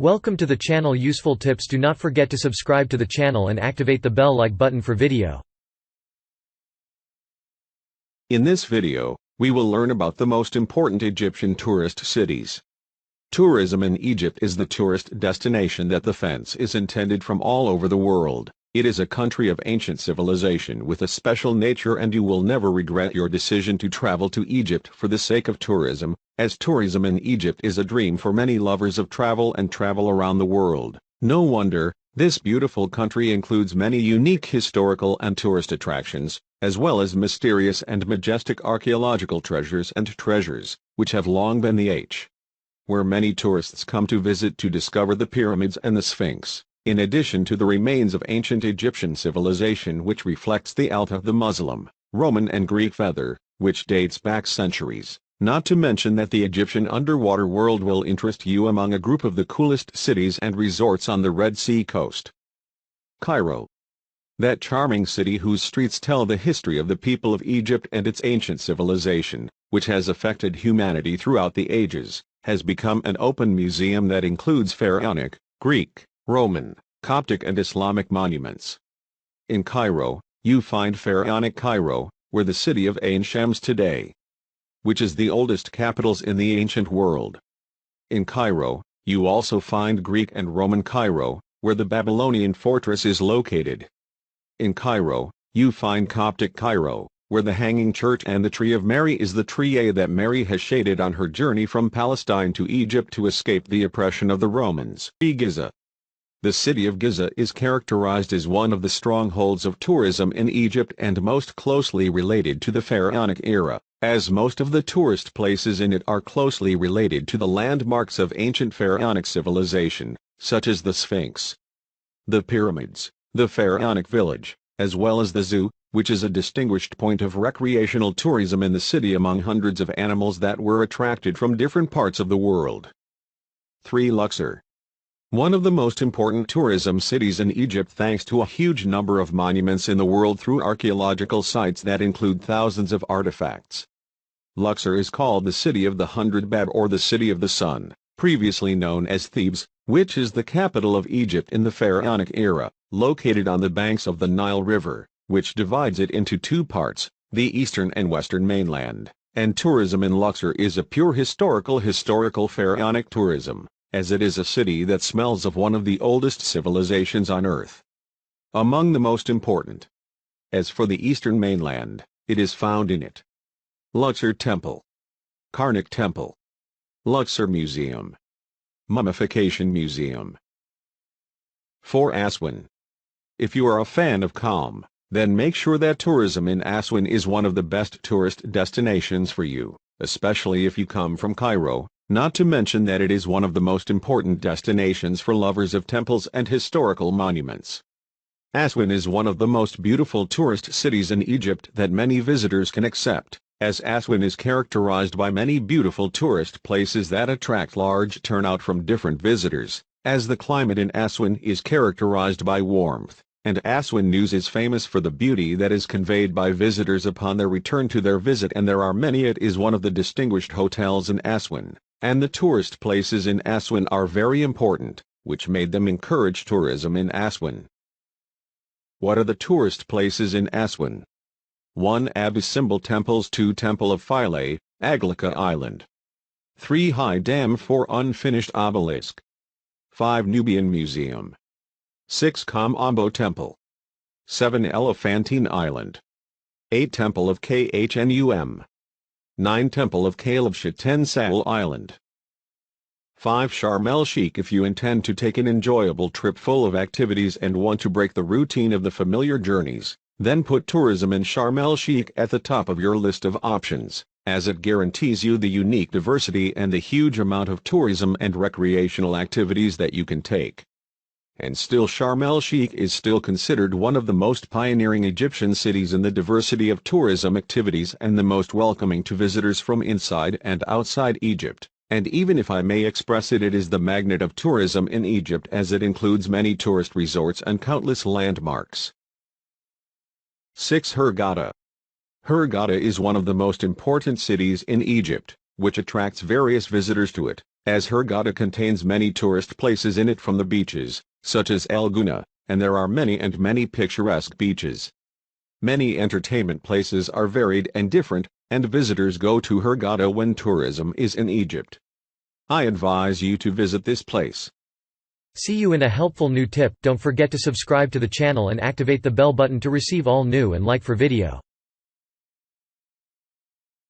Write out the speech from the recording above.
Welcome to the channel. Useful tips. Do not forget to subscribe to the channel and activate the bell like button for video. In this video, we will learn about the most important Egyptian tourist cities. Tourism in Egypt is the tourist destination that the fence is intended from all over the world. It is a country of ancient civilization with a special nature, and you will never regret your decision to travel to Egypt for the sake of tourism, as tourism in Egypt is a dream for many lovers of travel and travel around the world. No wonder, this beautiful country includes many unique historical and tourist attractions, as well as mysterious and majestic archaeological treasures, which have long been the where many tourists come to visit to discover the pyramids and the Sphinx, in addition to the remains of ancient Egyptian civilization, which reflects the Alta of the Muslim, Roman and Greek feather, which dates back centuries. Not to mention that the Egyptian underwater world will interest you among a group of the coolest cities and resorts on the Red Sea coast. Cairo. That charming city whose streets tell the history of the people of Egypt and its ancient civilization, which has affected humanity throughout the ages, has become an open museum that includes pharaonic, Greek, Roman, Coptic and Islamic monuments. In Cairo, you find pharaonic Cairo, where the city of Ain Shams today, which is the oldest capitals in the ancient world. In Cairo, you also find Greek and Roman Cairo, where the Babylonian fortress is located. In Cairo, you find Coptic Cairo, where the Hanging Church and the Tree of Mary is the tree that Mary has shaded on her journey from Palestine to Egypt to escape the oppression of the Romans. Giza. The city of Giza is characterized as one of the strongholds of tourism in Egypt and most closely related to the pharaonic era, as most of the tourist places in it are closely related to the landmarks of ancient pharaonic civilization, such as the Sphinx, the pyramids, the pharaonic village, as well as the zoo, which is a distinguished point of recreational tourism in the city among hundreds of animals that were attracted from different parts of the world. 3. Luxor. One of the most important tourism cities in Egypt thanks to a huge number of monuments in the world through archaeological sites that include thousands of artifacts. Luxor is called the City of the Hundred Bab or the City of the Sun, previously known as Thebes, which is the capital of Egypt in the pharaonic era, located on the banks of the Nile River, which divides it into two parts, the eastern and western mainland, and tourism in Luxor is a pure historical pharaonic tourism, as it is a city that smells of one of the oldest civilizations on earth. Among the most important. As for the eastern mainland, it is found in it: Luxor Temple, Karnak Temple, Luxor Museum, Mummification Museum. 4. Aswan. If you are a fan of calm, then make sure that tourism in Aswan is one of the best tourist destinations for you, especially if you come from Cairo, not to mention that it is one of the most important destinations for lovers of temples and historical monuments. Aswan is one of the most beautiful tourist cities in Egypt that many visitors can accept, as Aswan is characterized by many beautiful tourist places that attract large turnout from different visitors, as the climate in Aswan is characterized by warmth, and Aswan News is famous for the beauty that is conveyed by visitors upon their return to their visit, and there are many. It is one of the distinguished hotels in Aswan, and the tourist places in Aswan are very important, which made them encourage tourism in Aswan. What are the tourist places in Aswan? 1. Abu Simbel Temples. 2. Temple of Philae, Aglika Island. 3. High Dam. 4. Unfinished Obelisk. 5. Nubian Museum. 6. Kam Ombo Temple. 7. Elephantine Island. 8. Temple of Khnum. 9. Temple of Caleb Shatan Sal Island. 5. Sharm el-Sheikh. If you intend to take an enjoyable trip full of activities and want to break the routine of the familiar journeys, then put tourism in Sharm el-Sheikh at the top of your list of options, as it guarantees you the unique diversity and the huge amount of tourism and recreational activities that you can take. And still, Sharm el-Sheikh is still considered one of the most pioneering Egyptian cities in the diversity of tourism activities and the most welcoming to visitors from inside and outside Egypt, and even if I may express it, it is the magnet of tourism in Egypt, as it includes many tourist resorts and countless landmarks. 6. Hurghada. Hurghada is one of the most important cities in Egypt, which attracts various visitors to it, as Hurghada contains many tourist places in it from the beaches, such as El Gouna, and there are many picturesque beaches. Many entertainment places are varied and different, and visitors go to Hurghada when tourism is in Egypt. I advise you to visit this place. See you in a helpful new tip. Don't forget to subscribe to the channel and activate the bell button to receive all new and like for video.